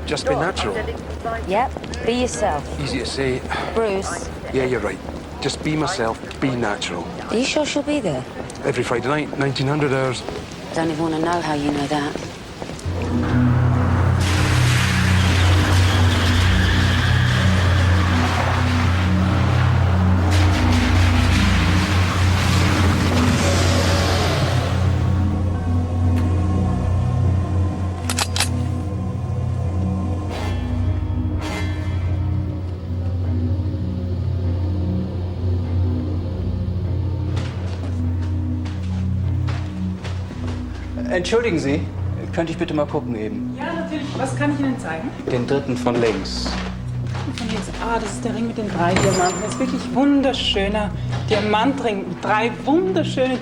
Just be natural. Yep, be yourself. Easy to say. Bruce, Yeah, you're right. Just be myself, be natural. are you sure she'll be there? Every Friday night, 1900 hours. Don't even want to know how you know that. Entschuldigen Sie, könnte ich bitte mal gucken eben? Ja, natürlich. Was kann ich Ihnen zeigen? Den dritten von links. Von links. Ah, das ist der Ring mit den 3 Diamanten. Das ist wirklich wunderschöner Diamantring mit 3 wunderschönen...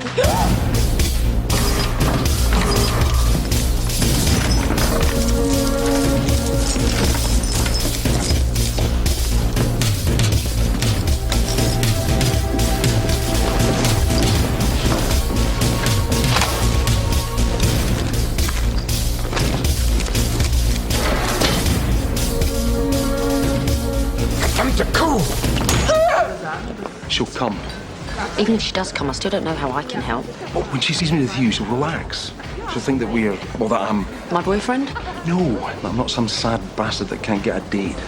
She'll come. Even if she does come, I still don't know how I can help. Oh, when she sees me with you, she'll relax. She'll think that we're, well, that I'm... My boyfriend? No, I'm not some sad bastard that can't get a date.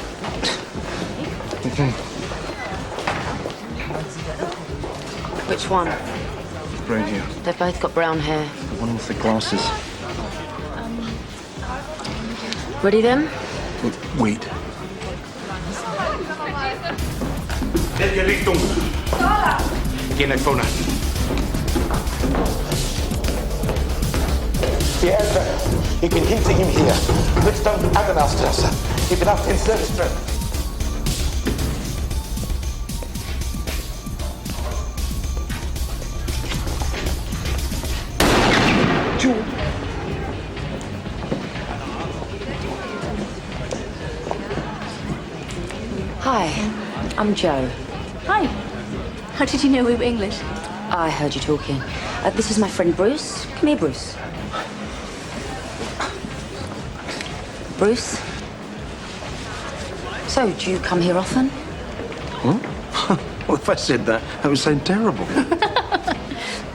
Which one? Right here. They've both got brown hair. The one with the glasses. Ready then? Wait. Welche Richtung? Geh nicht vorne. Die Elfe, ich bin hinter ihm hier. Richtung Admiralstraße. Ich bin auf den Service drin. Hi, I'm Joe. Hi. How did you know we were English? I heard you talking. This is my friend Bruce. Come here, Bruce. Bruce? So, do you come here often? Well, if I said that, that would sound terrible.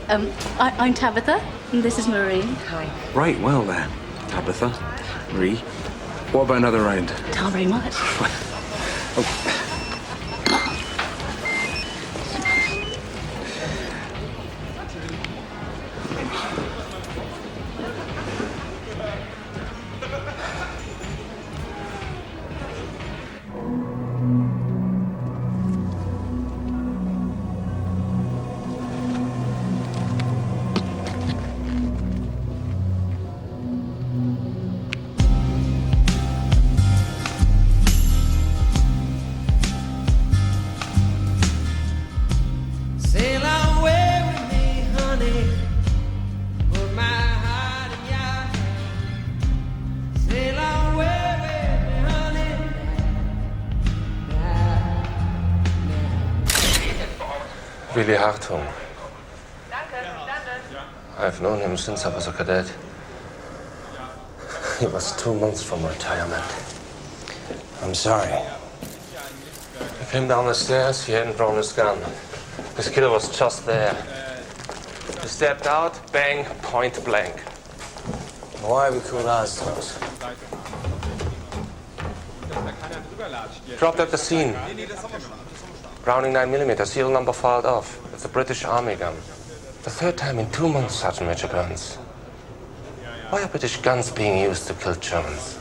I'm Tabitha, and this is Marie. Hi. Right, well then. Tabitha, Marie. What about another round? Not very much. Sail away with me, honey. Put my heart in your hand. Sail away with me, honey. Willie Hartung. I've known him since I was a cadet. He was 2 months from retirement. I'm sorry. He came down the stairs, he hadn't drawn his gun. His killer was just there. He stepped out, bang, point blank. Why we called ours close? Dropped at the scene. Browning 9mm, serial number filed off. It's a British Army gun. The 3rd time in 2 months, Sergeant Major Burns. Why are British guns being used to kill Germans?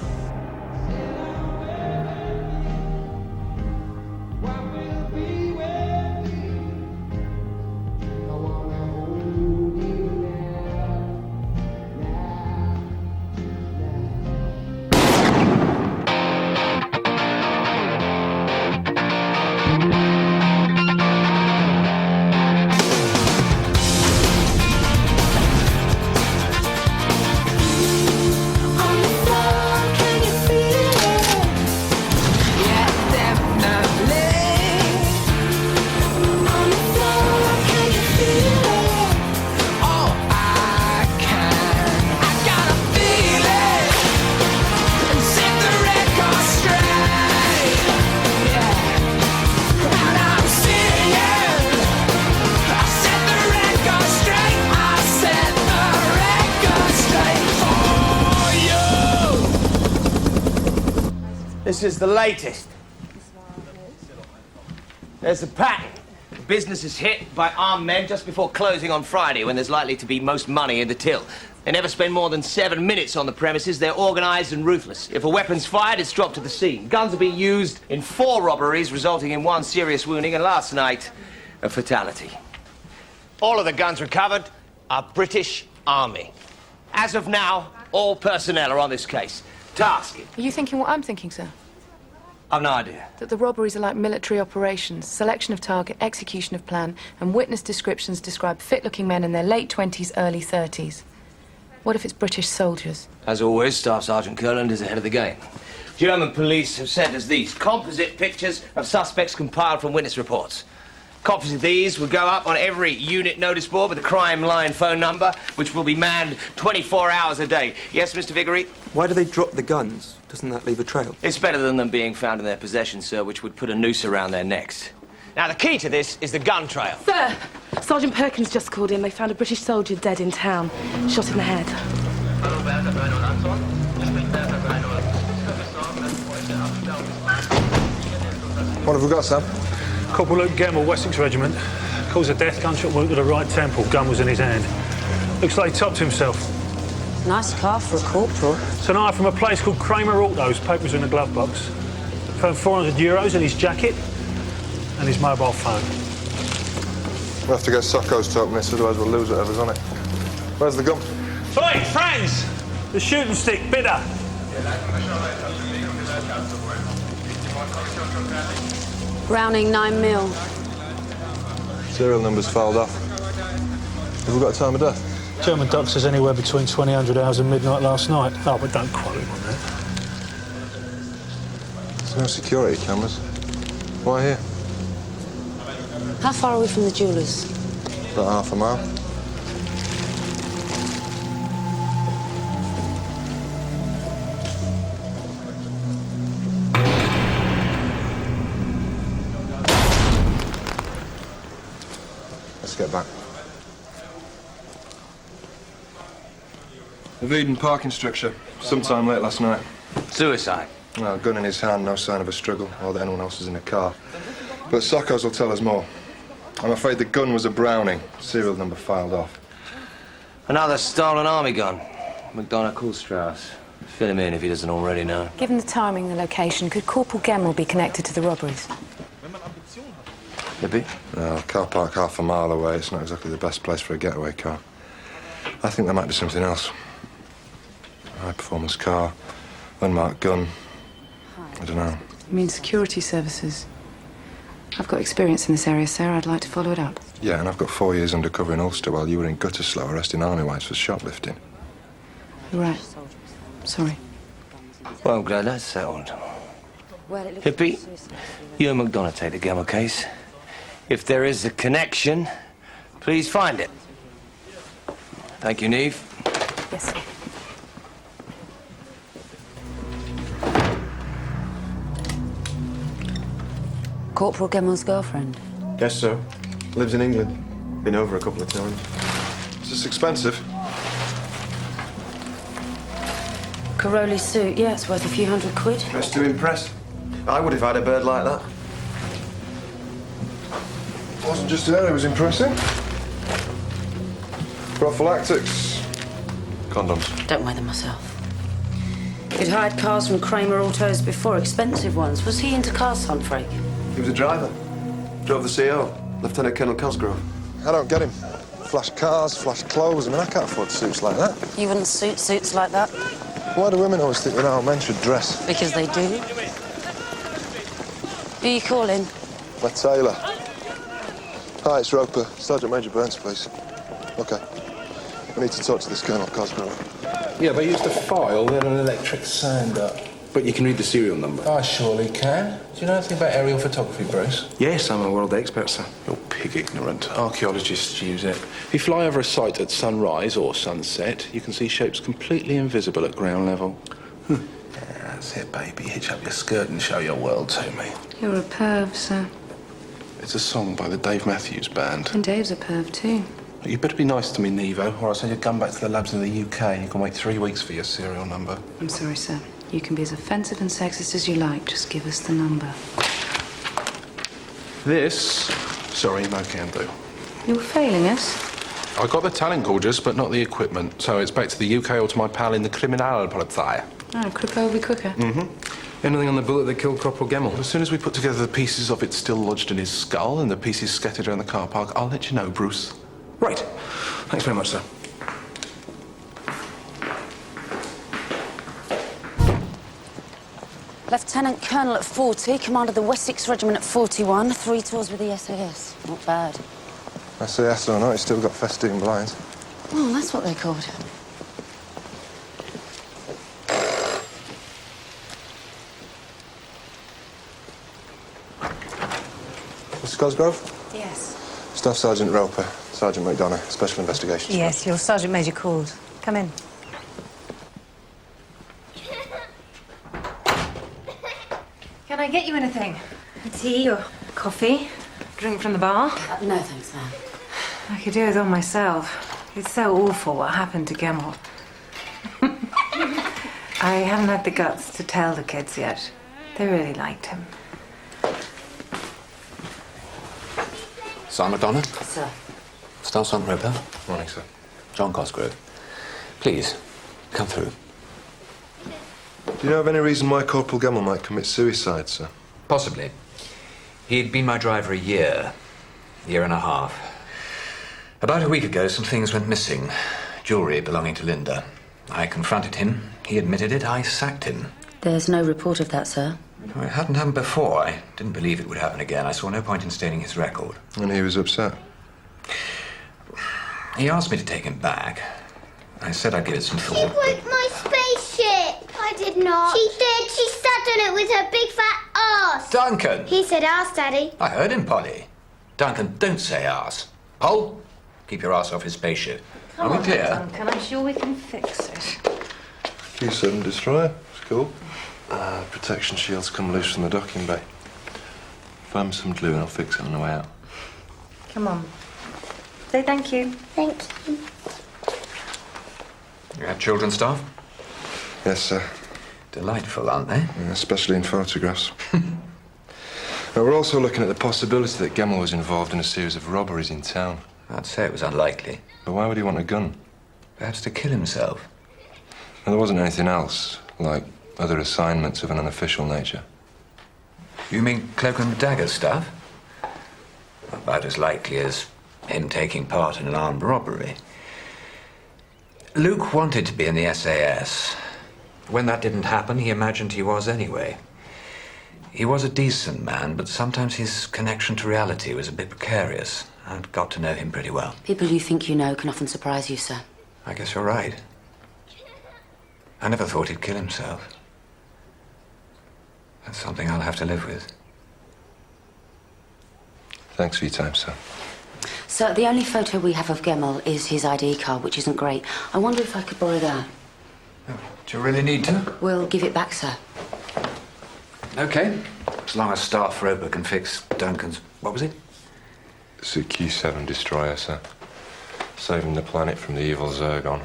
On the floor, This is the latest. There's the pattern. The business is hit by armed men just before closing on Friday, when there's likely to be most money in the till. They never spend more than 7 minutes on the premises. They're organised and ruthless. If a weapon's fired, it's dropped to the scene. Guns are being used in 4 robberies, resulting in 1 serious wounding, and last night, a fatality. All of the guns recovered are British Army. As of now, all personnel are on this case. Task. Are you thinking what I'm thinking, sir? I've no idea. That the robberies are like military operations, selection of target, execution of plan, and witness descriptions describe fit-looking men in their late 20s, early 30s. What if it's British soldiers? As always, Staff Sergeant Kurland is ahead of the game. German police have sent us these composite pictures of suspects compiled from witness reports. Copies of these will go up on every unit notice board with a crime line phone number, which will be manned 24 hours a day. Yes, Mr. Viggory? Why do they drop the guns? Doesn't that leave a trail? It's better than them being found in their possession, sir, which would put a noose around their necks. Now, the key to this is the gun trail. Sir, Sergeant Perkins just called in. They found a British soldier dead in town, shot in the head. What have we got, Sam? Corporal Luke Gemmell, Wessex Regiment. Caused a death, gunshot wound to the right temple. Gun was in his hand. Looks like he topped himself. Nice car for a corporal. Tonight from a place called Kramer Autos. Papers in the glove box. Found €400 in his jacket and his mobile phone. We'll have to get Socko's to open this, otherwise we'll lose whatever's on it. Where's the gun? Oi, Franz! The shooting stick, bitter. Browning 9mm. Serial number's filed off. Have we got a time of death? German doc says anywhere between 2000 hours and midnight last night. Oh, but don't quote him on that. There's no security cameras. Why here? How far are we from the jewellers? About half a mile. Let's get back. Avoiding parking structure. Sometime late last night. Suicide. Well, gun in his hand, no sign of a struggle, or that anyone else was in the car. But Socko's will tell us more. I'm afraid the gun was a Browning. Serial number filed off. Another stolen army gun. McDonough Kohlstrauss. Fill him in if he doesn't already know. Given the timing and the location, could Corporal Gemmell be connected to the robberies? Could be. No, car park half a mile away. It's not exactly the best place for a getaway car. I think there might be something else. A high-performance car, unmarked gun. I don't know. You mean security services? I've got experience in this area, sir. I'd like to follow it up. Yeah, and I've got 4 years undercover in Ulster while you were in Gutterslow arresting army wives for shoplifting. You're right. Sorry. Well, I'm glad that's settled. Hippie, you and McDonough take the Gemmell case. If there is a connection, please find it. Thank you, Neve. Yes, sir. Corporal Gemmell's girlfriend. Guess so. Lives in England. Been over a couple of times. Is this expensive? Caroli suit, yeah, it's worth a few £100. Dressed to impress. I would have had a bird like that. Wasn't just her, it was impressive. Prophylactics. Condoms. Don't wear them myself. He'd hired cars from Kramer Autos before, expensive ones. Was he into cars, Humphrey? He was a driver. Drove the CO, Lieutenant Colonel Cosgrove. I don't get him. Flash cars, flash clothes. I mean, I can't afford suits like that. You wouldn't suit suits like that? Why do women always think that our men should dress? Because they do. Who are you calling? My tailor. Hi, it's Roper. Sergeant Major Burns, please. OK. I need to talk to this Colonel Cosgrove. Yeah, they used a file, then an electric sander. But you can read the serial number. I surely can. Do you know anything about aerial photography, Bruce? Yes, I'm a world expert, sir. You're pig ignorant. Archaeologists use it. If you fly over a site at sunrise or sunset, you can see shapes completely invisible at ground level. Yeah, that's it, baby. Hitch up your skirt and show your world to me. You're a perv, sir. It's a song by the Dave Matthews Band. And Dave's a perv, too. You better be nice to me, Nevo, or I'll send your gun back to the labs in the UK. You can wait 3 weeks for your serial number. I'm sorry, sir. You can be as offensive and sexist as you like. Just give us the number. This, sorry, no can do. You're failing us. I got the talent, gorgeous, but not the equipment. So it's back to the UK or to my pal in the Kriminalpolizei. Oh, quicker will be quicker. Anything on the bullet that killed Corporal Gemmell? As soon as we put together the pieces of it still lodged in his skull and the pieces scattered around the car park, I'll let you know, Bruce. Right. Thanks very much, sir. Lieutenant Colonel at 40, commanded the Wessex Regiment at 41, 3 tours with the SAS. Not bad. SAS or not, he's still got festoon blinds. Oh, that's what they're called. Mr. Cosgrove? Yes. Staff Sergeant Roper, Sergeant McDonough, Special Investigations. Yes, your Sergeant Major called. Come in. Can I get you anything? Tea or coffee? Drink from the bar? No, thanks, ma'am. I could do with all myself. It's so awful what happened to Gemmell. I haven't had the guts to tell the kids yet. They really liked him. Sergeant McDonough? Sir. Staff Sergeant Roper? Morning, sir. John Cosgrove. Please, come through. Do you know of any reason why Corporal Gemmell might commit suicide, sir? Possibly. He'd been my driver a year and a half. About a week ago, some things went missing. Jewellery belonging to Linda. I confronted him. He admitted it. I sacked him. There's no report of that, sir. Well, it hadn't happened before. I didn't believe it would happen again. I saw no point in staining his record. And he was upset? He asked me to take him back. I said I'd give it some thought. She broke my spaceship. I did not. She did. She sat on it with her big fat arse. Duncan! He said arse, Daddy. I heard him, Polly. Duncan, don't say arse. Pole, keep your ass off his spaceship. Come Are on, we clear? Duncan, I'm sure we can fix it. Q7 destroyer. It's cool. Protection shields come loose from the docking bay. Find me some glue and I'll fix it on the way out. Come on. Say thank you. Thank you. You have children, staff? Yes, sir. Delightful, aren't they? Yeah, especially in photographs. Now, we're also looking at the possibility that Gemmell was involved in a series of robberies in town. I'd say it was unlikely. But why would he want a gun? Perhaps to kill himself. And there wasn't anything else, like other assignments of an unofficial nature. You mean cloak and dagger stuff? About as likely as him taking part in an armed robbery. Luke wanted to be in the SAS. When that didn't happen, he imagined he was anyway. He was a decent man, but sometimes his connection to reality was a bit precarious. I'd got to know him pretty well. People you think you know can often surprise you, sir. I guess you're right. I never thought he'd kill himself. That's something I'll have to live with. Thanks for your time, sir. Sir, the only photo we have of Gemmell is his ID card, which isn't great. I wonder if I could borrow that. Do you really need to? We'll give it back, sir. Okay. As long as Staff Roper can fix Duncan's... What was it? It's a Q7 destroyer, sir. Saving the planet from the evil Zergon.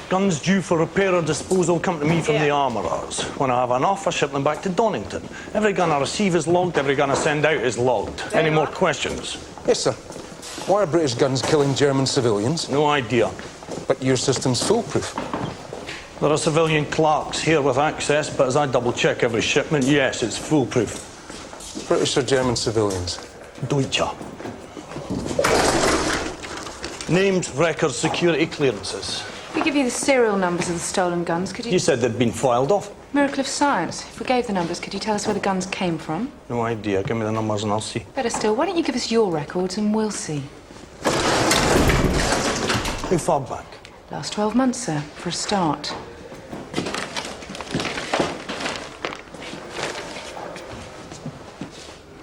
Guns due for repair or disposal come to me from the armourers. When I have enough, I ship them back to Donington. Every gun I receive is logged, every gun I send out is logged. Any more questions? Yes, sir. Why are British guns killing German civilians? No idea. But your system's foolproof. There are civilian clerks here with access, but as I double-check every shipment, yes, it's foolproof. British or German civilians? Deutsche. Named record security clearances. If we give you the serial numbers of the stolen guns, could you... You said they'd been filed off. Miracle of science. If we gave the numbers, could you tell us where the guns came from? No idea. Give me the numbers and I'll see. Better still, why don't you give us your records and we'll see. How far back? Last 12 months, sir, for a start.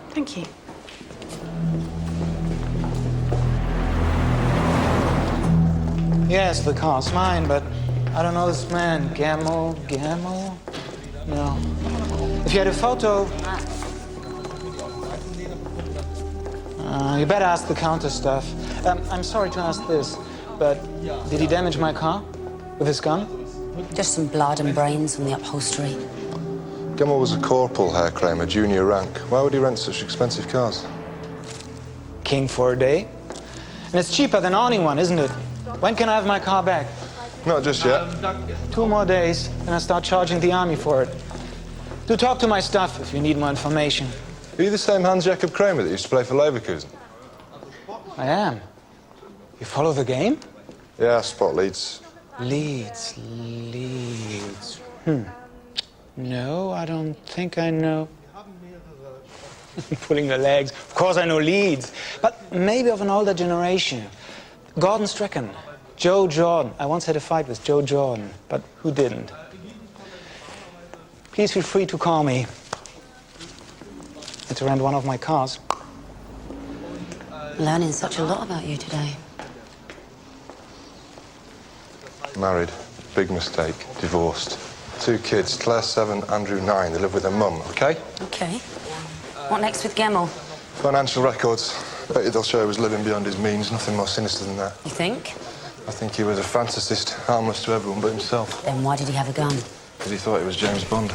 Thank you. Yes, the car's mine, but I don't know this man. Gemmell? No. If you had a photo... you better ask the counter staff. I'm sorry to ask this. but did he damage my car with his gun? Just some blood and brains on the upholstery. Gemmell was a corporal, Herr Kramer, junior rank. Why would he rent such expensive cars? King for a day. And it's cheaper than owning one, isn't it? When can I have my car back? Not just yet. 2 more days, then I start charging the army for it. Do talk to my staff if you need more information. Are you the same Hans-Jakob Kramer that used to play for Leverkusen? I am. You follow the game? Yeah, I spot Leeds. Leeds. No, I don't think I know. Pulling the legs. Of course I know Leeds, but maybe of an older generation. Gordon Strachan, Joe Jordan. I once had a fight with Joe Jordan, but who didn't? Please feel free to call me. And to rent one of my cars. Learning such a lot about you today. Married. Big mistake. Divorced. 2 kids, Claire 7, Andrew 9. They live with their mum, OK? OK. What next with Gemmell? Financial records. Bet you they'll show he was living beyond his means. Nothing more sinister than that. You think? I think he was a fantasist, harmless to everyone but himself. Then why did he have a gun? Because he thought he was James Bond.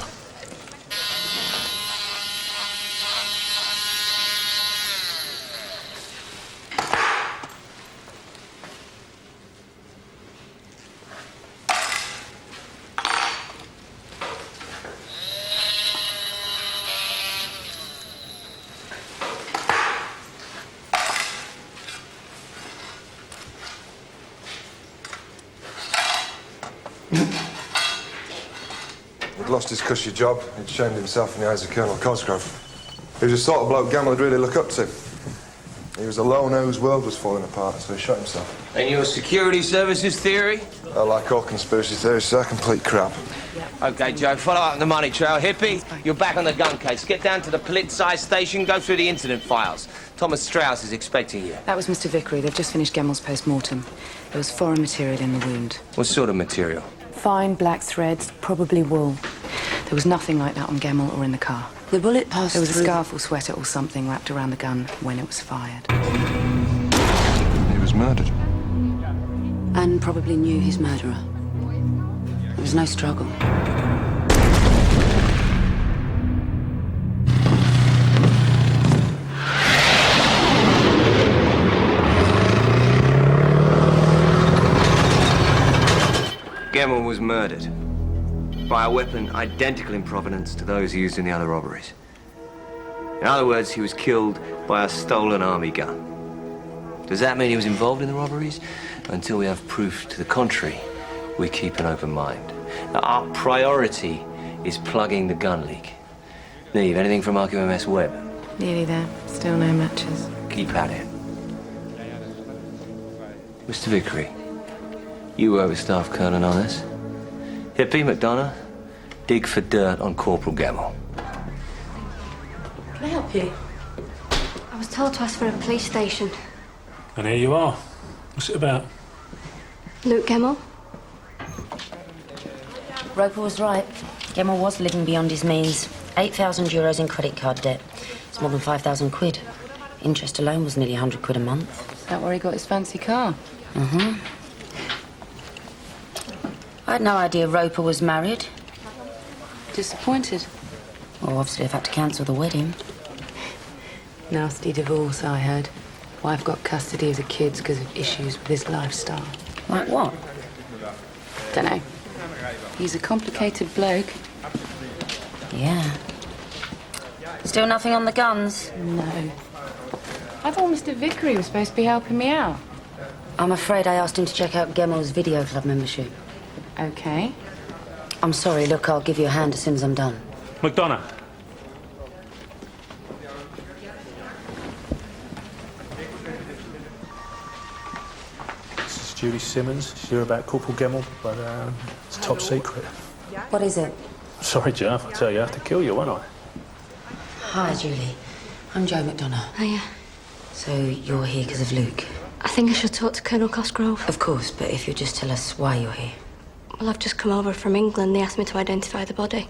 He'd lost his cushy job. He'd shamed himself in the eyes of Colonel Cosgrove. He was the sort of bloke Gemmell would really look up to. He was alone whose world was falling apart, so he shot himself. And your security services theory? Like all conspiracy theories, they're complete crap. OK, Joe, follow up on the money trail. Hippie, you're back on the gun case. Get down to the Polizei station, go through the incident files. Thomas Strauss is expecting you. That was Mr. Vickery. They've just finished Gemmell's post-mortem. There was foreign material in the wound. What sort of material? Fine black threads, probably wool. There was nothing like that on Gemmell or in the car. The bullet passed There was a through... scarf or sweater or something wrapped around the gun when it was fired. He was murdered. And probably knew his murderer. There was no struggle. Gemmell was murdered by a weapon identical in provenance to those used in the other robberies. In other words, he was killed by a stolen army gun. Does that mean he was involved in the robberies? Until we have proof to the contrary, we keep an open mind. Now, our priority is plugging the gun leak. Neve, anything from RQMS Web? Nearly there. Still no matches. Keep at it. Mr. Vickery, you work with Staff Colonel on this. Hippie, McDonough, dig for dirt on Corporal Gemmell. Can I help you? I was told to ask for a police station. And here you are. What's it about? Luke Gemmell? Roper was right. Gemmell was living beyond his means. €8,000 in credit card debt. It's more than 5,000 quid. Interest alone was nearly 100 quid a month. Is that where he got his fancy car? Mm-hmm. I had no idea Roper was married. Disappointed? Well, obviously I've had to cancel the wedding. Nasty divorce, I heard. Wife got custody of the kids because of issues with his lifestyle. Like what? Dunno. He's a complicated bloke. Yeah. Still nothing on the guns? No. I thought Mr. Vickery was supposed to be helping me out. I'm afraid I asked him to check out Gemmell's video club membership. OK. I'm sorry. Look, I'll give you a hand as soon as I'm done. McDonough. This is Judy Simmons. She's here about Corporal Gemmell, but it's top secret. What is it? Sorry, Joe, if I tell you, I have to kill you, won't I? Hi, Julie. I'm Joe McDonough. Hiya. So you're here because of Luke? I think I should talk to Colonel Cosgrove. Of course, but if you'll just tell us why you're here. Well, I've just come over from England. They asked me to identify the body.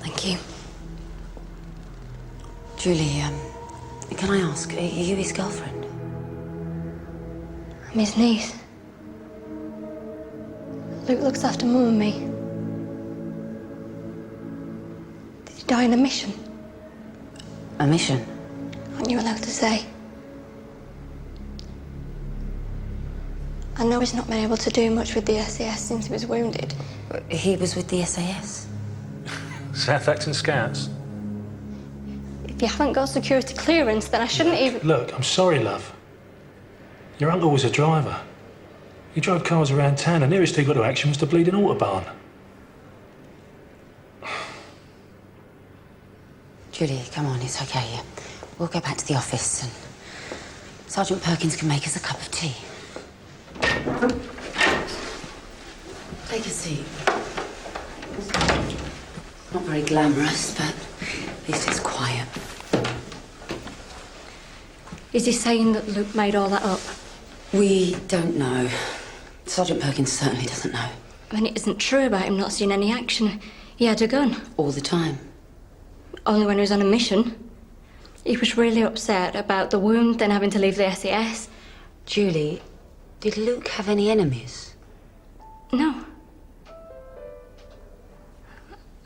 Thank you. Julie, can I ask, are you his girlfriend? I'm his niece. Luke looks after Mum and me. Did he die in a mission? A mission? Aren't you allowed to say? I know he's not been able to do much with the SAS since he was wounded. He was with the SAS? South Acton Scouts. If you haven't got security clearance, then I shouldn't even... Look, I'm sorry, love. Your uncle was a driver. He drove cars around town. The nearest he got to action was the bleeding Autobahn. Julie, come on, it's okay. We'll go back to the office and Sergeant Perkins can make us a cup of tea. Take a seat. Not very glamorous, but at least it's quiet. Is he saying that Luke made all that up? We don't know. Sergeant Perkins certainly doesn't know. I mean, it isn't true about him not seeing any action. He had a gun. All the time. Only when he was on a mission. He was really upset about the wound, then having to leave the SAS. Julie, did Luke have any enemies? No.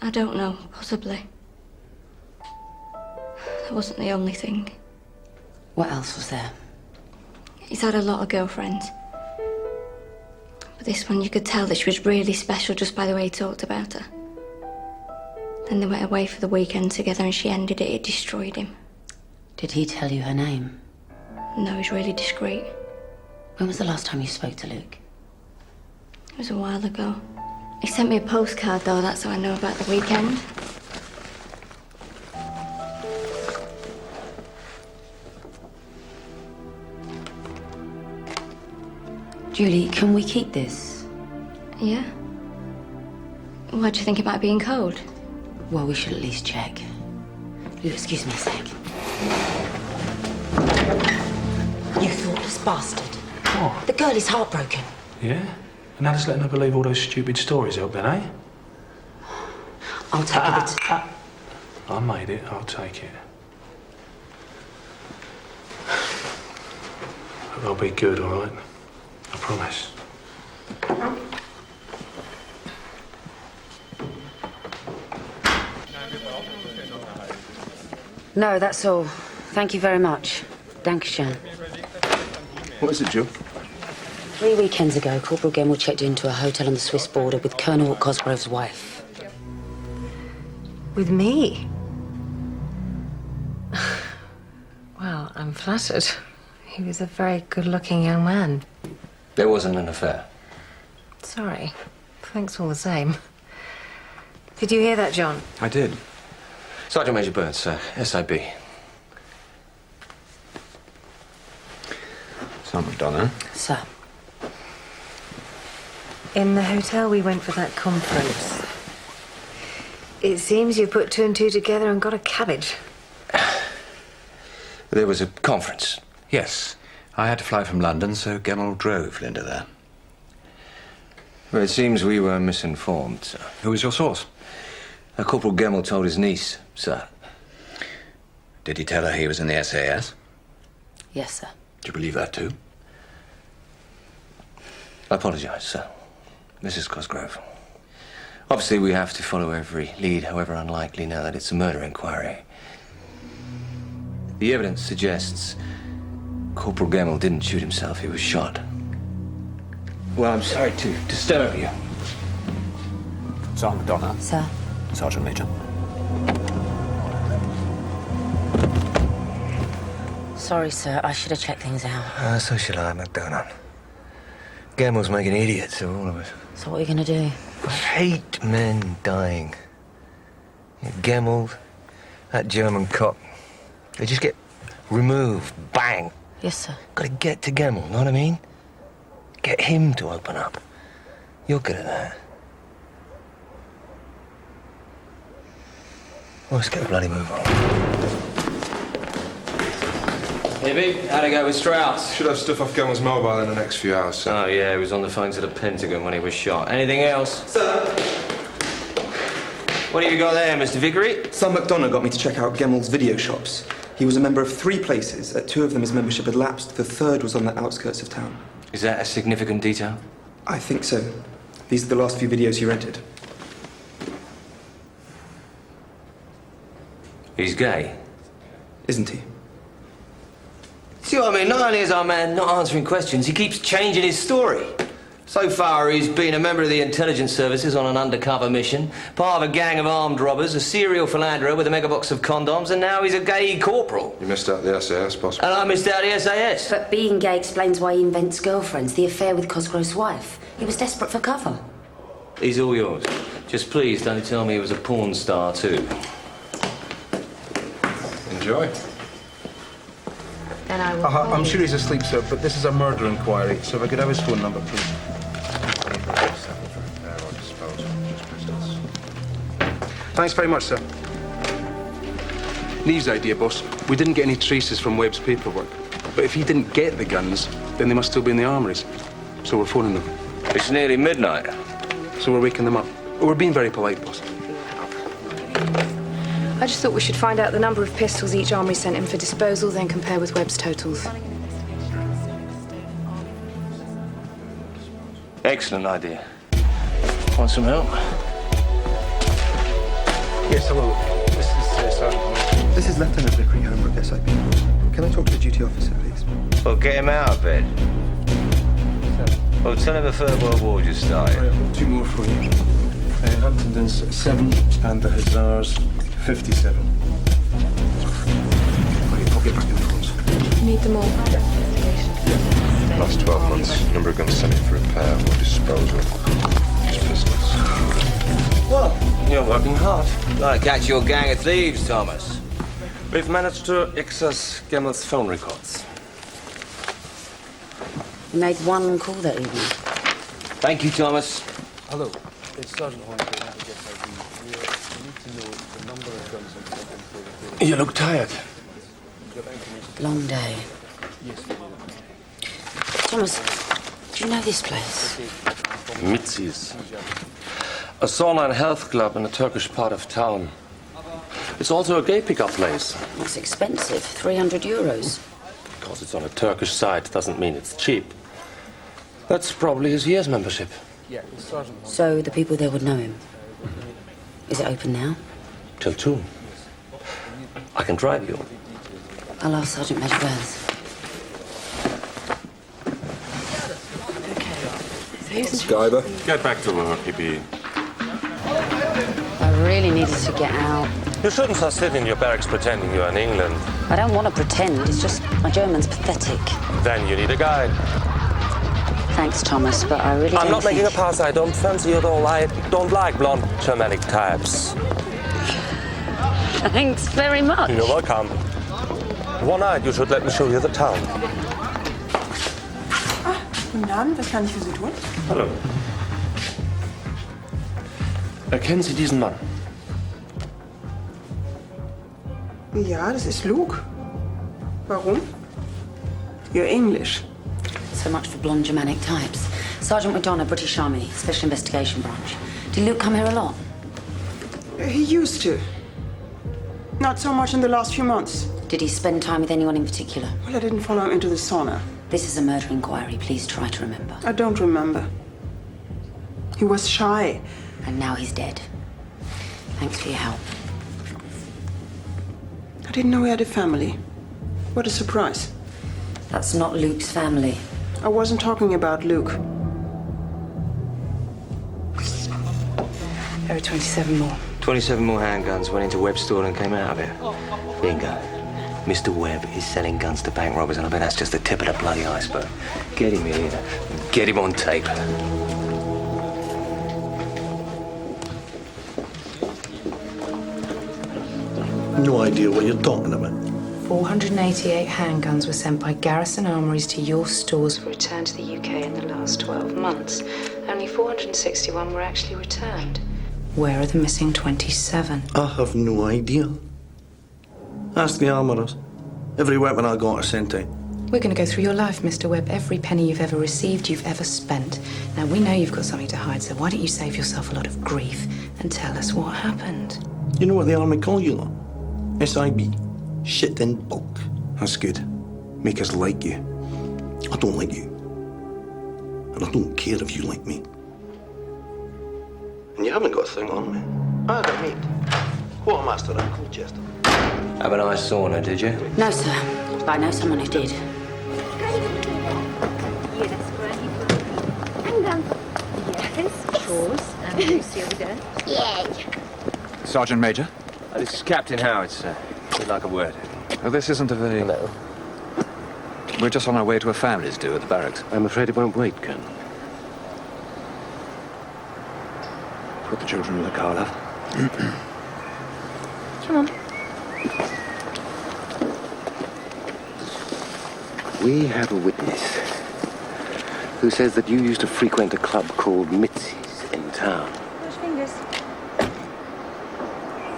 I don't know, possibly. That wasn't the only thing. What else was there? He's had a lot of girlfriends. But this one, you could tell that she was really special just by the way he talked about her. Then they went away for the weekend together and she ended it. It destroyed him. Did he tell you her name? No, he's really discreet. When was the last time you spoke to Luke? It was a while ago. He sent me a postcard, though. That's how I know about the weekend. Julie, can we keep this? Yeah? Why do you think it might be in code? Well, we should at least check. Luke, excuse me a sec. You thoughtless bastard. What? The girl is heartbroken. Yeah? And now just letting her believe all those stupid stories help then, eh? I'll take it. I made it. I'll take it. But I'll be good, all right? I promise. No, that's all. Thank you very much. Dankeschön. What is it, Jill? 3 weekends ago, Corporal Gemmell checked into a hotel on the Swiss border with Colonel Cosgrove's wife. With me? Well, I'm flattered. He was a very good-looking young man. There wasn't an affair. Sorry. Thanks all the same. Did you hear that, John? I did. Sergeant Major Burns, SIB. Sergeant McDonough. Sir. In the hotel we went for that conference. It seems you put 2 and 2 together and got a cabbage. There was a conference. Yes. I had to fly from London, so Gemmell drove Linda there. Well, it seems we were misinformed, sir. Who was your source? Corporal Gemmell told his niece, sir. Did he tell her he was in the SAS? Yes, sir. Do you believe that, too? I apologize, sir. Mrs. Cosgrove. Obviously, we have to follow every lead, however unlikely, now that it's a murder inquiry. The evidence suggests Corporal Gemmell didn't shoot himself. He was shot. Well, I'm sorry to disturb you. Sergeant McDonough. Sir. Sergeant Major. Sorry, sir. I should have checked things out. So should I, McDonough. Gemmell's making idiots of all of us. So what are you going to do? I hate men dying. Gemmell, that German cop, they just get removed, bang. Yes, sir. Got to get to Gemmell, know what I mean? Get him to open up. You're good at that. Well, let's get a bloody move on. Hey, Big, how'd it go with Strauss? Should have stuff off Gemmell's mobile in the next few hours, sir. Oh, yeah, he was on the phone to the Pentagon when he was shot. Anything else? Sir. What have you got there, Mr. Vickery? Son McDonough got me to check out Gemmel's video shops. He was a member of 3 places. At 2 of them, his membership had lapsed. The 3rd was on the outskirts of town. Is that a significant detail? I think so. These are the last few videos he rented. He's gay. Isn't he? See what I mean? Not only is our man not answering questions, he keeps changing his story. So far, he's been a member of the intelligence services on an undercover mission, part of a gang of armed robbers, a serial philanderer with a mega box of condoms, and now he's a gay corporal. You missed out the SAS, possibly. And I missed out the SAS. But being gay explains why he invents girlfriends, the affair with Cosgrove's wife. He was desperate for cover. He's all yours. Just please don't tell me he was a porn star, too. Enjoy. Then I will. I'm sure he's asleep, sir, but this is a murder inquiry, so if I could have his phone number, please. Thanks very much, sir. Neve's idea, boss. We didn't get any traces from Webb's paperwork. But if he didn't get the guns, then they must still be in the armories. So we're phoning them. It's nearly midnight. So we're waking them up. We're being very polite, boss. I just thought we should find out the number of pistols each armory sent in for disposal, then compare with Webb's totals. Excellent idea. Want some help? Yes, hello. This is Sergeant. This is Lieutenant Vickery, Homebrook, SIP. Can I talk to the duty officer, please? Well, get him out of bed. Well, tell him the Third World War just started. Right, I've got 2 more for you. Huntington's 7 and the Hussars 57. Right, I'll get back in the phones. Need them all. Last 12 months, number of guns sent in for repair or disposal. Just pistols. Well, you're working hard. Gotta catch your gang of thieves, Thomas. We've managed to access Gemmel's phone records. He made 1 call that evening. Thank you, Thomas. Hello, it's Sergeant Hornby. We need to know the number of guns that have been for the... You look tired. Long day. Thomas, do you know this place? Mitzi's. A sauna and health club in a Turkish part of town. It's also a gay pickup place. It's expensive, 300 euros. Because it's on a Turkish site doesn't mean it's cheap. That's probably his year's membership. Yeah, it's Sergeant Hornby. So the people there would know him. Is it open now? Till 2. I can drive you. I'll ask Sergeant Major Wells. Skyber. Get back to work, hippie. I really needed to get out. You shouldn't just sit in your barracks pretending you're in England. I don't want to pretend. It's just my German's pathetic. Then you need a guide. Thanks, Thomas, but I really I'm don't not think... making a pass. I don't fancy it all. I don't like blonde Germanic types. Thanks very much. You're welcome. One night you should let me show you the town. Guten Abend, was kann ich für Sie tun? Hallo. Erkennen Sie diesen Mann? Ja, das ist Luke. Warum? You're English. So much for blonde Germanic types. Sergeant McDonough, British Army, Special Investigation Branch. Did Luke come here a lot? He used to. Not so much in the last few months. Did he spend time with anyone in particular? Well, I didn't follow him into the sauna. This is a murder inquiry. Please try to remember. I don't remember. He was shy. And now he's dead. Thanks for your help. I didn't know he had a family. What a surprise. That's not Luke's family. I wasn't talking about Luke. There are 27 more. 27 more handguns went into Webb's store and came out of it. Bingo. Mr. Webb is selling guns to bank robbers, and I bet that's just the tip of the bloody iceberg. Get him here. Get him on tape. No idea what you're talking about. 488 handguns were sent by Garrison Armories to your stores for return to the UK in the last 12 months. Only 461 were actually returned. Where are the missing 27? I have no idea. Ask the armourers. Every weapon I got are sent out. We're going to go through your life, Mr. Webb. Every penny you've ever received, you've ever spent. Now, we know you've got something to hide, so why don't you save yourself a lot of grief and tell us what happened? You know what the army call you, lot? SIB. Shit in bulk. That's good. Make us like you. I don't like you. And I don't care if you like me. And you haven't got a thing on me. I got meat. Quartermaster at Colchester. Have a nice sauna, did you? No, sir. But I know someone who did. Sergeant Major? This is Captain Howard, sir. We'd like a word. Oh, this isn't a very... Hello. We're just on our way to a family's do at the barracks. I'm afraid it won't wait, Colonel. Put the children in the car, love. Come on. We have a witness who says that you used to frequent a club called Mitzi's in town. Wash fingers.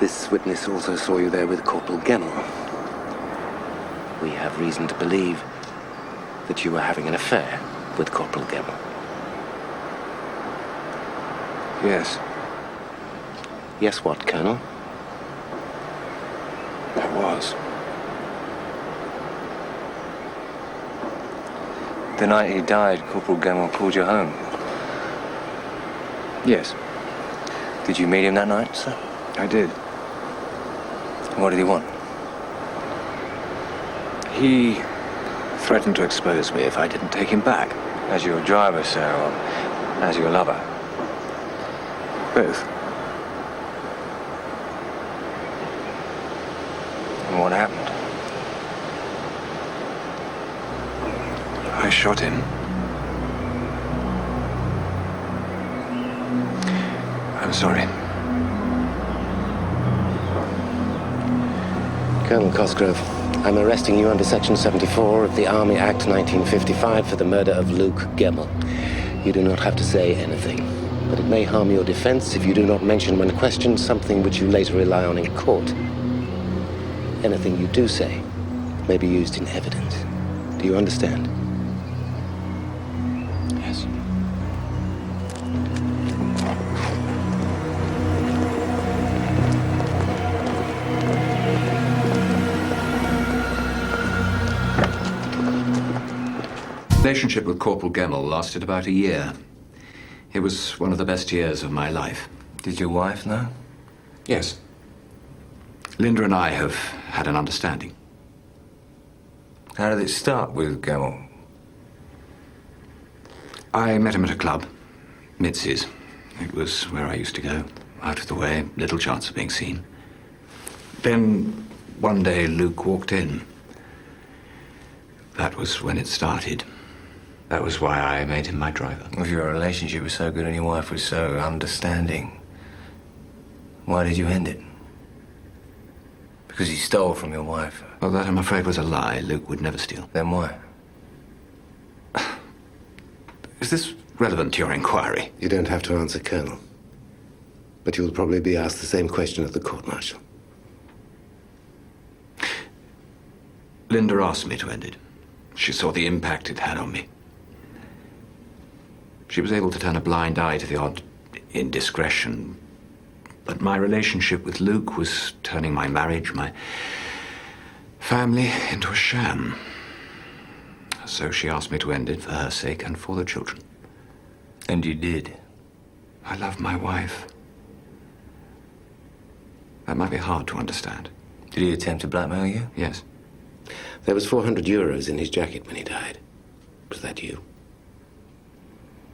This witness also saw you there with Corporal Gemmell. We have reason to believe that you were having an affair with Corporal Gemmell. Yes. Yes, what, Colonel? I was. The night he died, Corporal Gemmell called you home. Yes. Did you meet him that night, sir? I did. What did he want? He threatened to expose me if I didn't take him back. As your driver, sir, or as your lover? Both. And what happened? I shot him. I'm sorry. Colonel Cosgrove, I'm arresting you under Section 74 of the Army Act 1955 for the murder of Luke Gemmell. You do not have to say anything, but it may harm your defense if you do not mention when questioned something which you later rely on in court. Anything you do say may be used in evidence. Do you understand? Yes. Relationship with Corporal Gemmell lasted about a year. It was one of the best years of my life. Did your wife know? Yes. Linda and I have had an understanding. How did it start with Gemmell? I met him at a club, Mitzi's. It was where I used to go, out of the way, little chance of being seen. Then, one day, Luke walked in. That was when it started. That was why I made him my driver. If your relationship was so good and your wife was so understanding, why did you end it? Because he stole from your wife? Well, that, I'm afraid, was a lie. Luke would never steal. Then why? Is this relevant to your inquiry? You don't have to answer, Colonel. But you will probably be asked the same question at the court-martial. Linda asked me to end it. She saw the impact it had on me. She was able to turn a blind eye to the odd indiscretion. But my relationship with Luke was turning my marriage, my family, into a sham. So she asked me to end it for her sake and for the children. And you did? I love my wife. That might be hard to understand. Did he attempt to blackmail you? Yes. There was 400 euros in his jacket when he died. Was that you?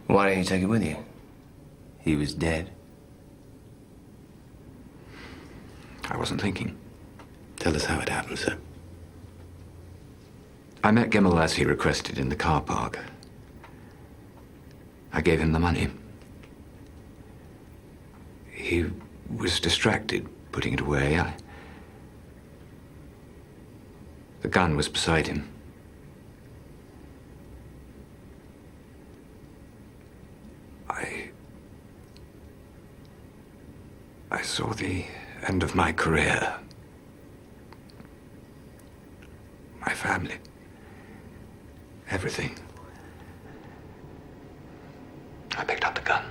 Why didn't you take it with you? He was dead. I wasn't thinking. Tell us how it happened, sir. I met Gemmell as he requested in the car park. I gave him the money. He was distracted, putting it away. The gun was beside him. I saw the end of my career. My family. Everything. I picked up the gun.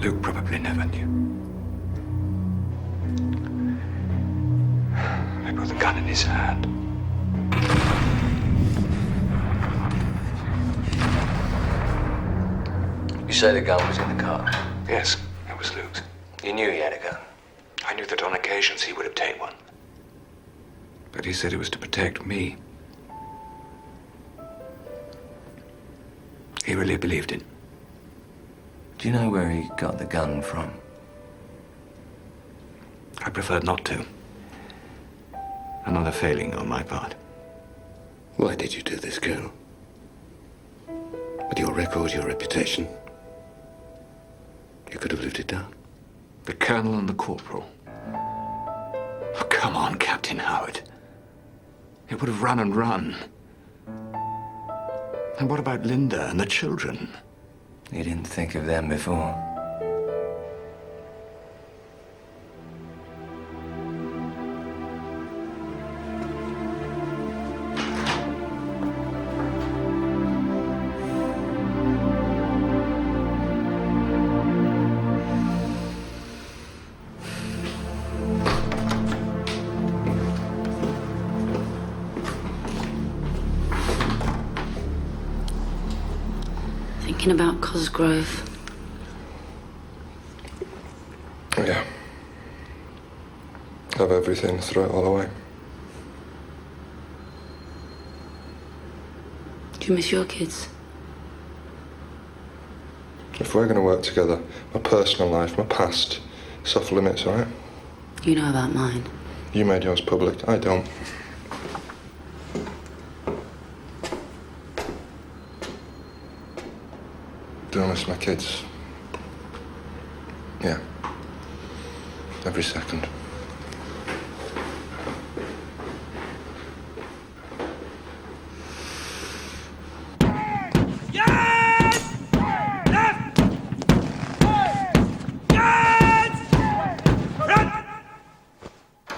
Luke probably never knew. I put the gun in his hand. You say the gun was in the car? Yes, it was Luke's. You knew he had a gun? I knew that on occasions he would obtain one. But he said it was to protect me. He really believed it. Do you know where he got the gun from? I preferred not to. Another failing on my part. Why did you do this, Colonel? With your record, your reputation, you could have lived it down. The colonel and the corporal. Oh, come on, Captain Howard. It would have run and run. And what about Linda and the children? You didn't think of them before. Thinking about Cosgrove. Yeah. Have everything, throw it all away. Do you miss your kids? If we're going to work together, my personal life, my past, it's off limits, all right? You know about mine. You made yours public. I don't. Do I miss my kids? Yeah. Every second.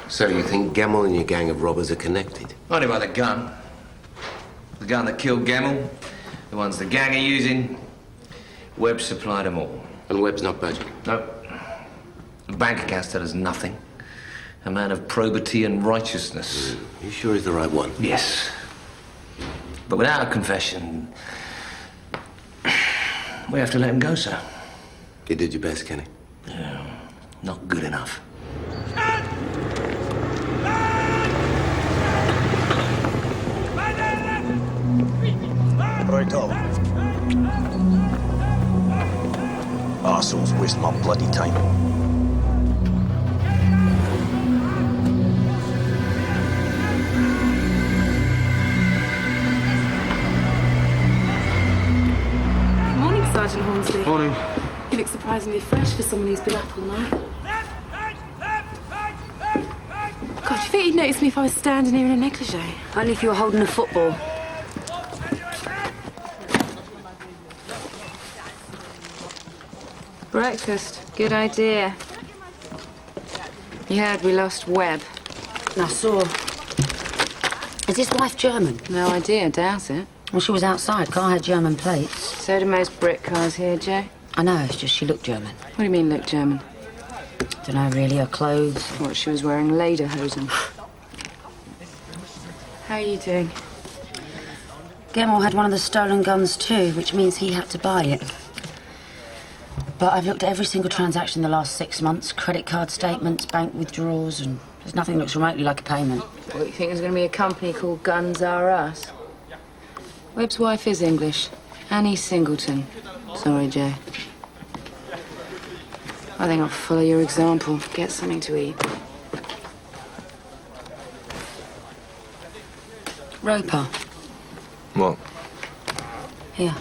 So you think Gemmell and your gang of robbers are connected? Only by the gun. The gun that killed Gemmell, the ones the gang are using. Webb supplied them all. And Webb's not budging? No. The bank accounts tell us nothing. A man of probity and righteousness. You sure he's the right one? Yes. But without a confession, we have to let him go, sir. You did your best, Kenny. Yeah, not good enough. Right on. Arseholes waste my bloody time. Morning, Sergeant Hornsley. Morning. You look surprisingly fresh for someone who's been up all night. God, do you think you'd notice me if I was standing here in a negligee? Only if you were holding a football. Breakfast. Good idea. You heard we lost Webb. I saw. Is his wife German? No idea, doubt it. Well, she was outside. Car had German plates. So do most Brit cars here, Joe. I know, it's just she looked German. What do you mean, look German? Don't know really, her clothes. What, she was wearing lederhosen. How are you doing? Gemmell had one of the stolen guns too, which means he had to buy it. But I've looked at every single transaction in the last 6 months. Credit card statements, bank withdrawals, and there's nothing that looks remotely like a payment. What, you think there's going to be a company called Guns R Us? Webb's wife is English. Annie Singleton. Sorry, Joe. I think I'll follow your example. Get something to eat. Roper. What? Here.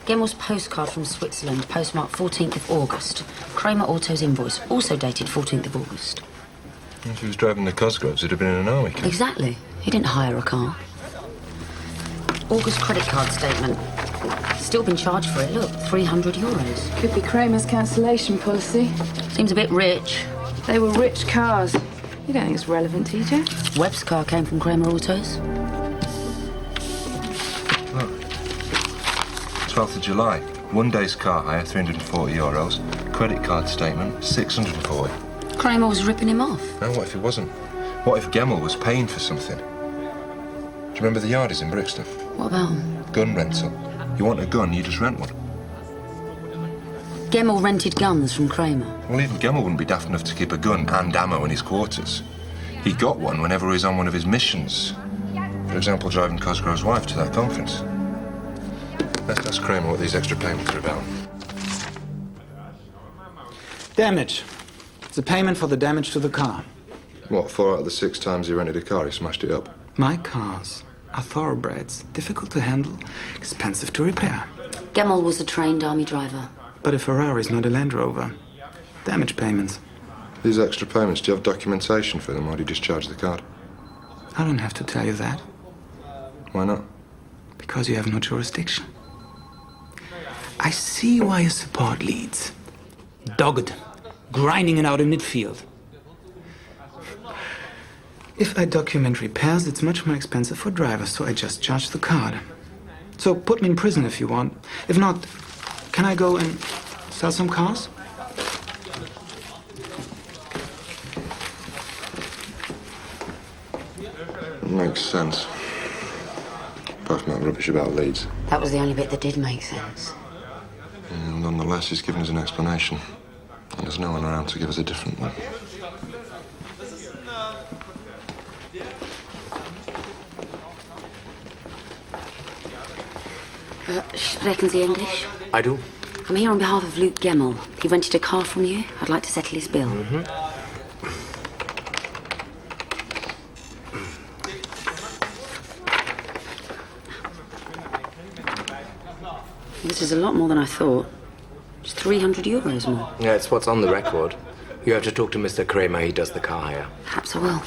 Gemmell's postcard from Switzerland, postmarked 14th of August. Kramer Auto's invoice, also dated 14th of August. If he was driving the Cosgroves, he'd have been in an army camp. Exactly. He didn't hire a car. August credit card statement. Still been charged for it. Look, 300 euros. Could be Kramer's cancellation policy. Seems a bit rich. They were rich cars. You don't think it's relevant, TJ? Webb's car came from Kramer Autos. Look. 12th of July. 1 day's car hire, 340 euros. Credit card statement, 640. Kramer was ripping him off. Now, what if he wasn't? What if Gemmell was paying for something? Do you remember the Yardies in Brixton? What about him? Gun rental. You want a gun, you just rent one. Gemmell rented guns from Kramer. Well, even Gemmell wouldn't be daft enough to keep a gun and ammo in his quarters. He got one whenever he was on one of his missions. For example, driving Cosgrove's wife to that conference. Let's ask Kramer what these extra payments are about. Damage. It's a payment for the damage to the car. What, 4 out of the 6 times he rented a car, he smashed it up? My cars are thoroughbreds, difficult to handle, expensive to repair. Gemmell was a trained army driver. But a Ferrari's not a Land Rover. Damage payments. These extra payments, do you have documentation for them, or do you just charge the card? I don't have to tell you that. Why not? Because you have no jurisdiction. I see why you support Leeds. Dogged, grinding it out in midfield. If I document repairs, it's much more expensive for drivers, so I just charge the card. So put me in prison if you want. If not, can I go and sell some cars? Makes sense. Apart from that rubbish about Leeds. That was the only bit that did make sense. Nonetheless, he's given us an explanation. And there's no one around to give us a different one. Sprechen Sie English? I do. I'm here on behalf of Luke Gemmell. He rented a car from you. I'd like to settle his bill. This is a lot more than I thought. It's 300 euros more. Yeah, it's what's on the record. You have to talk to Mr. Kramer. He does the car hire. Perhaps I will.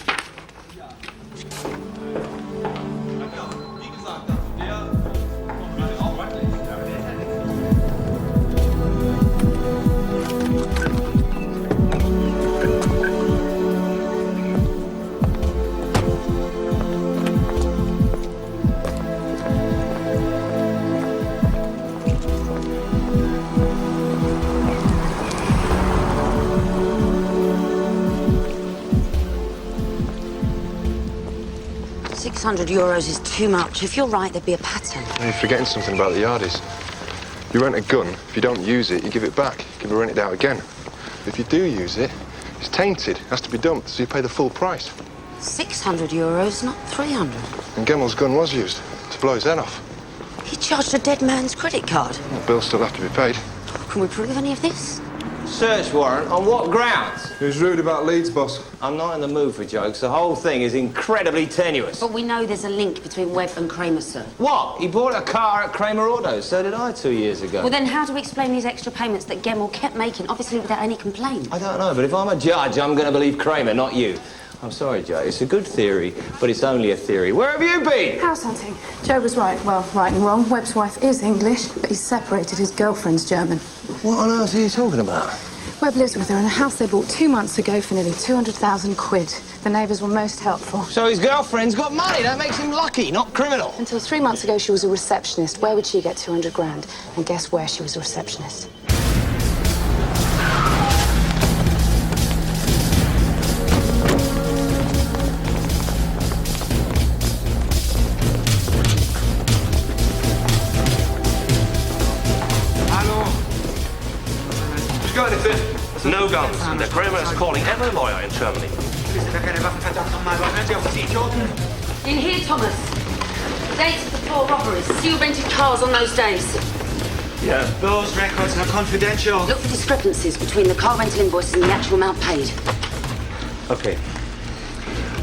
€600 is too much. If you're right, there'd be a pattern. You're forgetting something about the Yardies. You rent a gun, if you don't use it, you give it back. You can rent it out again. If you do use it, it's tainted, has to be dumped, so you pay the full price. €600, not 300. And Gemmell's gun was used to blow his head off. He charged a dead man's credit card. The bills still have to be paid. Can we prove any of this? Search warrant? On what grounds? He was rude about Leeds, boss. I'm not in the mood for jokes. The whole thing is incredibly tenuous. But we know there's a link between Webb and Kramer, sir. What? He bought a car at Kramer Autos. So did I 2 years ago. Well, then how do we explain these extra payments that Gemmell kept making, obviously without any complaint? I don't know, but if I'm a judge, I'm going to believe Kramer, not you. I'm sorry, Joe. It's a good theory, but it's only a theory. Where have you been? House hunting. Joe was right. Well, right and wrong. Webb's wife is English, but he's separated. His girlfriend's German. What on earth are you talking about? Webb lives with her in a house they bought 2 months ago for nearly 200,000 quid. The neighbours were most helpful. So his girlfriend's got money. That makes him lucky, not criminal. Until 3 months ago, she was a receptionist. Where would she get 200 grand? And guess where she was a receptionist? Got anything? No guns, and the Kramer is calling every lawyer in Germany. In here, Thomas. Dates of the 4 robberies. See who rented cars on those days. Yeah. Those records are confidential. Look for discrepancies between the car rental invoices and the actual amount paid. Okay.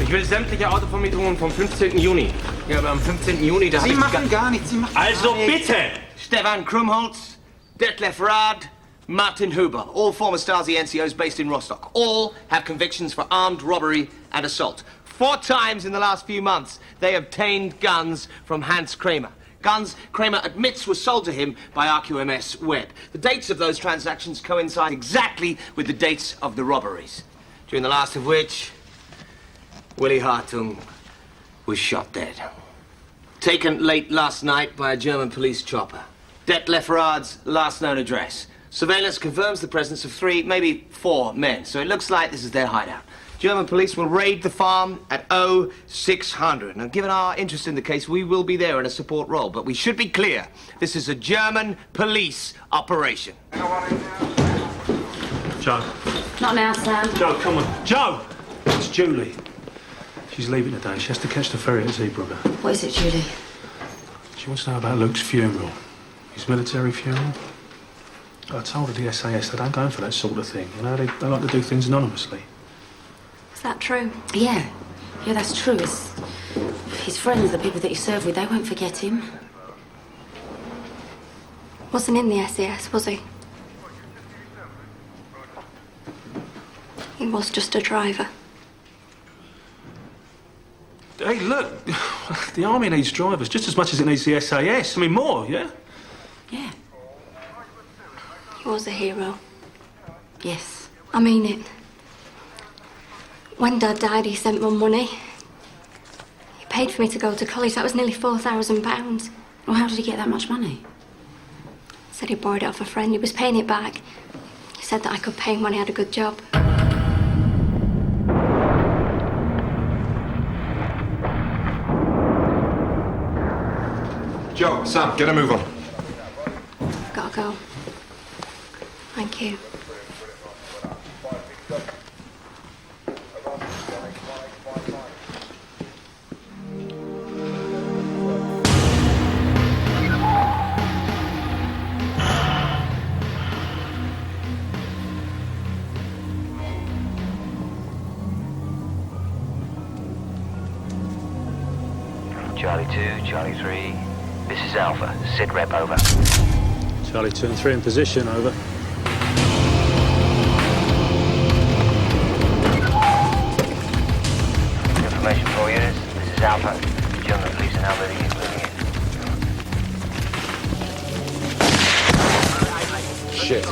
Ich will sämtliche Autovermietungen vom 15. Juni. Ja, aber am 15. Juni, da Sie machen gar nichts. Sie machen Also gar nichts. bitte! Stefan Krumholtz, Detlef Raad, Martin Huber, all former Stasi NCOs based in Rostock. All have convictions for armed robbery and assault. 4 times in the last few months, they obtained guns from Hans Kramer. Guns, Kramer admits, were sold to him by RQMS Webb. The dates of those transactions coincide exactly with the dates of the robberies, during the last of which Willie Hartung was shot dead. Taken late last night by a German police chopper. Detlef Raad's last known address. Surveillance confirms the presence of 3, maybe 4 men, so it looks like this is their hideout. German police will raid the farm at 0600. Now, given our interest in the case, we will be there in a support role, but we should be clear. This is a German police operation. Joe. Not now, Sam. Joe, come on. Joe! It's Julie. She's leaving today. She has to catch the ferry at Zeebrugge. What is it, Julie? She wants to know about Luke's funeral. His military funeral. I told her the SAS, they don't go in for that sort of thing. You know, they like to do things anonymously. Is that true? Yeah. Yeah, that's true. His friends, the people that he served with, they won't forget him. Wasn't in the SAS, was he? He was just a driver. Hey, look, the army needs drivers just as much as it needs the SAS. I mean, more, yeah? Yeah. He was a hero. Yes. I mean it. When Dad died, he sent Mum money. He paid for me to go to college. That was nearly £4,000. Well, how did he get that much money? Said he borrowed it off a friend. He was paying it back. He said that I could pay him when he had a good job. Joe, Sam, get a move on. Gotta go. Thank you. Charlie 2, Charlie 3. This is Alpha. Sit rep, over. Charlie 2 and 3 in position, over. Information for units. This is Alpha. German police are now moving in. Shit.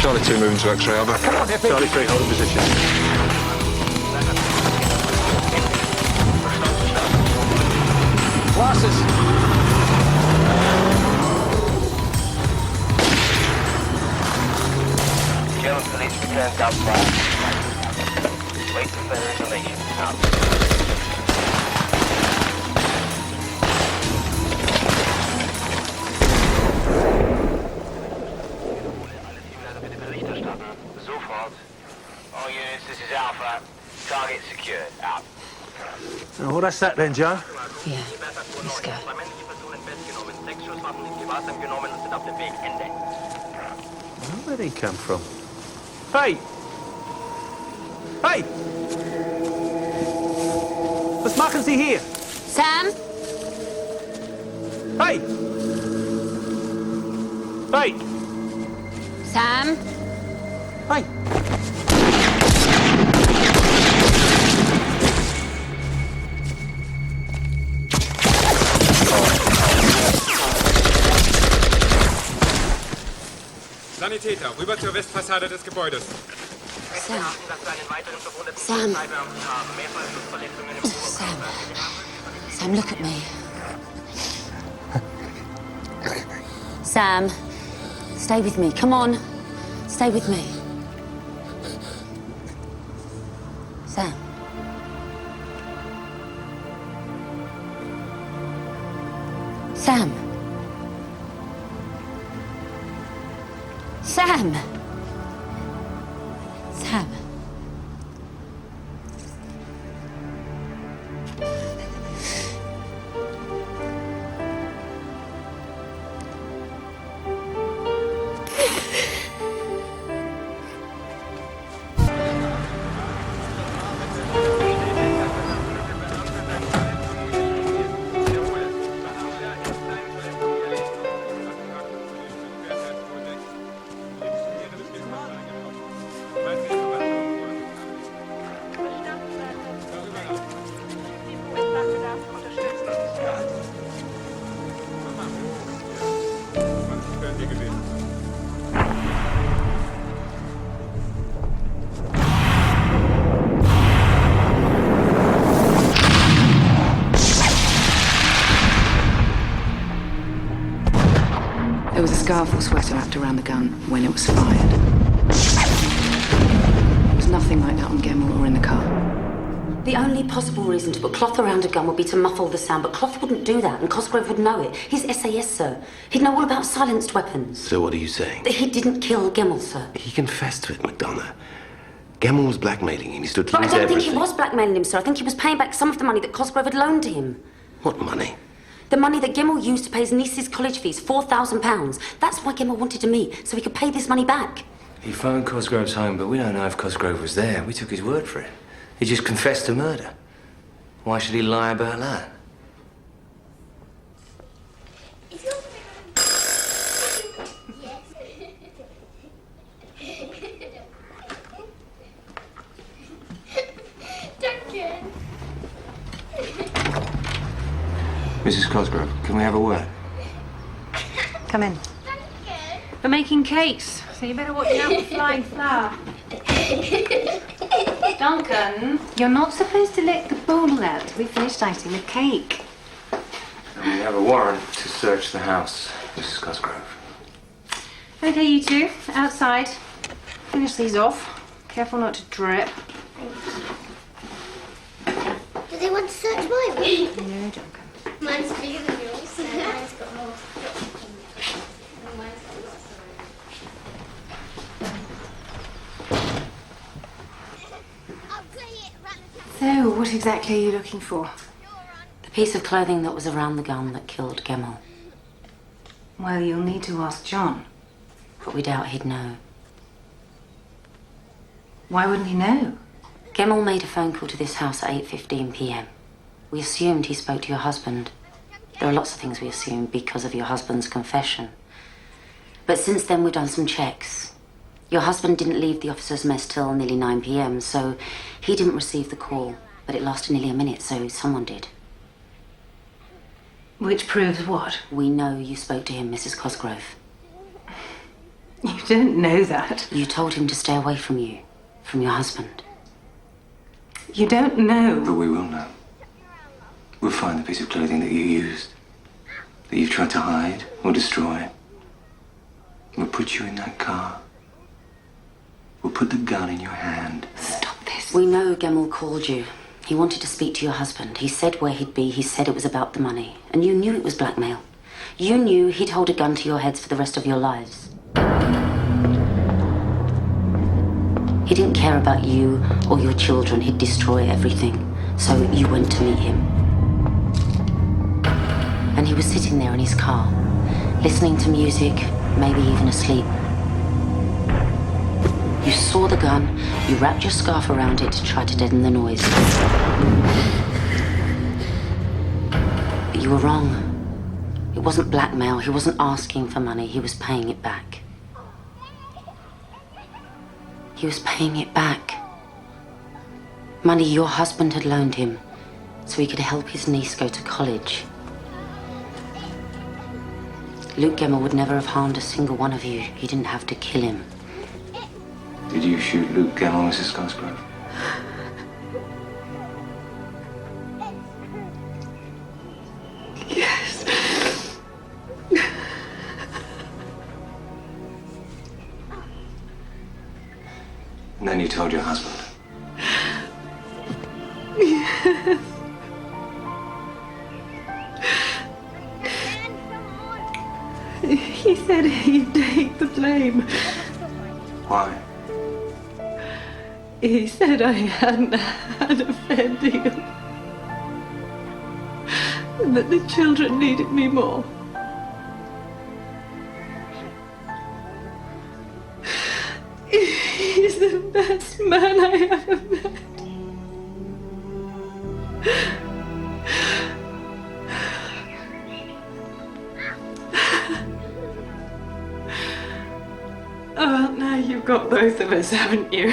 Charlie 2 moving to X-ray, over. Come on, Charlie 3, holding position. Glasses. German police returns outside. Wait for further information. Out. All units, this is Alpha. Target secured. Out. Oh, well, that's that then, Joe. Yeah, let's go. Where'd he come from? Hey! Hey! What's Mackenzie here? Sam? Hey! Hey! Sam? Hey! Sanitäter, rüber zur Westfassade des Gebäudes. Sam. Sam. Sam. Sam, look at me. Sam. Stay with me. Come on. Stay with me. Sam. Sam. Sam. Sam. scarf or sweater wrapped around the gun when it was fired. There was nothing like that on Gemmell or in the car. The only possible reason to put cloth around a gun would be to muffle the sound, but Cloth wouldn't do that, and Cosgrove would know it. He's SAS, sir. He'd know all about silenced weapons. So what are you saying? That he didn't kill Gemmell, sir. He confessed to it, McDonough. Gemmell was blackmailing him. He stood to But I lose don't everything. think he was blackmailing him, sir. I think he was paying back some of the money that Cosgrove had loaned to him. What money? The money that Gemmell used to pay his niece's college fees, £4,000. That's why Gemmell wanted to meet, so he could pay this money back. He phoned Cosgrove's home, but we don't know if Cosgrove was there. We took his word for it. He just confessed to murder. Why should he lie about that? Mrs. Cosgrove, can we have a word? Come in. We're making cakes, so you better watch out for flying flour. Duncan, you're not supposed to let the bowl out till we finished icing the cake. And we have a warrant to search the house, Mrs. Cosgrove. Okay, you two, outside. Finish these off. Careful not to drip. Do they want to search my room? No, Duncan. Mine's bigger than yours. Mine's got more. So, what exactly are you looking for? The piece of clothing that was around the gun that killed Gemmell. Well, you'll need to ask John. But we doubt he'd know. Why wouldn't he know? Gemmell made a phone call to this house at 8:15 p.m. We assumed he spoke to your husband. There are lots of things we assume because of your husband's confession. But since then, we've done some checks. Your husband didn't leave the officer's mess till nearly 9 p.m, so he didn't receive the call. But it lasted nearly a minute, so someone did. Which proves what? We know you spoke to him, Mrs. Cosgrove. You don't know that. You told him to stay away from you, from your husband. You don't know. But we will know. We'll find the piece of clothing that you used, that you've tried to hide or destroy. We'll put you in that car. We'll put the gun in your hand. Stop this. We know Gemmell called you. He wanted to speak to your husband. He said where he'd be. He said it was about the money. And you knew it was blackmail. You knew he'd hold a gun to your heads for the rest of your lives. He didn't care about you or your children. He'd destroy everything. So you went to meet him. And he was sitting there in his car, listening to music, maybe even asleep. You saw the gun, you wrapped your scarf around it to try to deaden the noise. But you were wrong. It wasn't blackmail, he wasn't asking for money, he was paying it back. He was paying it back. Money your husband had loaned him so he could help his niece go to college. Luke Gemmell would never have harmed a single one of you. You didn't have to kill him. Did you shoot Luke Gemmell, Mrs. Cosgrove? Yes. And then you told your husband. Yes. He said he'd take the blame. Why? He said I hadn't had a fair deal. That the children needed me more. He's the best man I ever met. Oh, now you've got both of us, haven't you?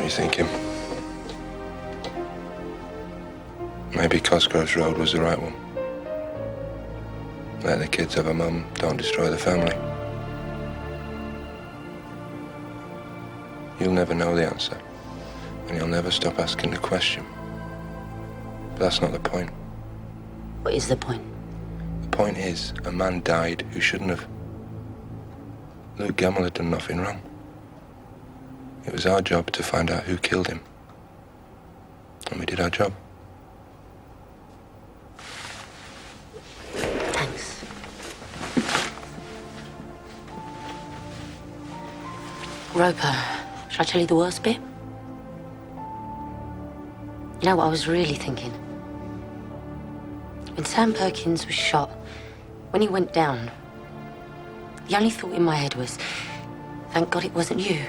what you're thinking. Maybe Cosgrove's Road was the right one. Let the kids have a mum, don't destroy the family. You'll never know the answer, and you'll never stop asking the question. But that's not the point. What is the point? The point is, a man died who shouldn't have. Luke Gemmell had done nothing wrong. It was our job to find out who killed him. And we did our job. Thanks. Roper, shall I tell you the worst bit? You know what I was really thinking? When Sam Perkins was shot, when he went down, the only thought in my head was, thank God it wasn't you.